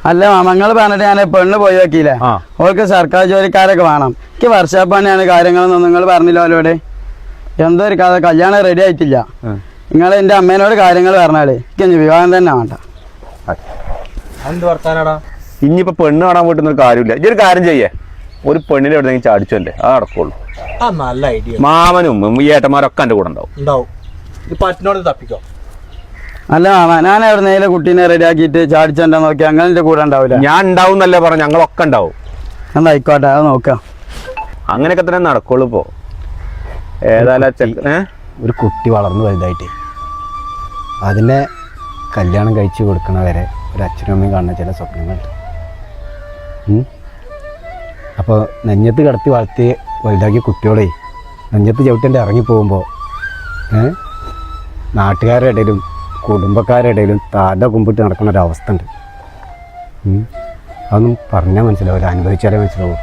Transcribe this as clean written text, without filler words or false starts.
അല്ല നിങ്ങൾ പറഞ്ഞിട്ട് ഞാൻ പെണ്ണ് പോയി വെക്കില്ലേ ഓൾക്ക് സർക്കാർ ജോലിക്കാരൊക്കെ വേണം. എനിക്ക് വർഷാപ്പ് പണിയാണ് കാര്യങ്ങളൊന്നും നിങ്ങൾ പറഞ്ഞില്ല അവരോട്. എന്തോ ഒരു കഥ കല്യാണം റെഡി ആയിട്ടില്ല. നിങ്ങൾ എൻ്റെ അമ്മേനോട് കാര്യങ്ങൾ പറഞ്ഞാലേ എനിക്ക് വിവാഹം തന്നെ വേണ്ട. ഇനിയിപ്പോ പെണ്ണ് കാണാൻ പോയിട്ടൊന്നും കാര്യമില്ല. ഇതൊരു കാര്യം ചെയ്യേ, ഒരു പെണ്ണിനെ എവിടെയെങ്കിലും ചാടിച്ചല്ലേ അത് നടക്കുള്ളൂ. നല്ല ഐഡിയ. മാമനും ഈ ഏട്ടന്മാരൊക്കെ എൻ്റെ കൂടെ ഉണ്ടാവും. പറ്റിനോട് തപ്പിക്കോ. അല്ല മാമ, ഞാൻ എവിടെന്നെങ്കിലും കുട്ടീനെ റെഡി ആക്കിയിട്ട് ചാടിച്ചെന്താ നോക്കി അങ്ങനെ എൻ്റെ കൂടെ ഉണ്ടാവില്ല. ഞാൻ ഉണ്ടാവും എന്നല്ലേ പറഞ്ഞു, ഞങ്ങളൊക്കെ ഉണ്ടാവും. എന്താ ആയിക്കോട്ടെ, അത് നോക്കാം. അങ്ങനെയൊക്കെ തന്നെ നടക്കുള്ളൂ. ഇപ്പോ ഏതായാലും ഒരു കുട്ടി വളർന്നു വലുതായിട്ട് അതിനെ കല്യാണം കഴിച്ചു കൊടുക്കണ വരെ ഒരു അച്ഛനും അമ്മയും കാണുന്ന ചില സ്വപ്നങ്ങളുണ്ട്. അപ്പോൾ നെഞ്ഞത്ത് കടത്തി വളർത്തി വലുതാക്കിയ കുട്ടിയോടെ നെഞ്ഞത്ത് ചവിട്ടൻ്റെ ഇറങ്ങിപ്പോകുമ്പോൾ നാട്ടുകാരുടെ ഇടയിലും കുടുംബക്കാരുടെ ഇടയിലും താഴെ കുമ്പിട്ട് നടക്കുന്ന ഒരവസ്ഥ ഉണ്ട്. അതൊന്നും പറഞ്ഞാൽ മനസ്സിലാവില്ല, അനുഭവിച്ചാലേ മനസ്സിലാവും.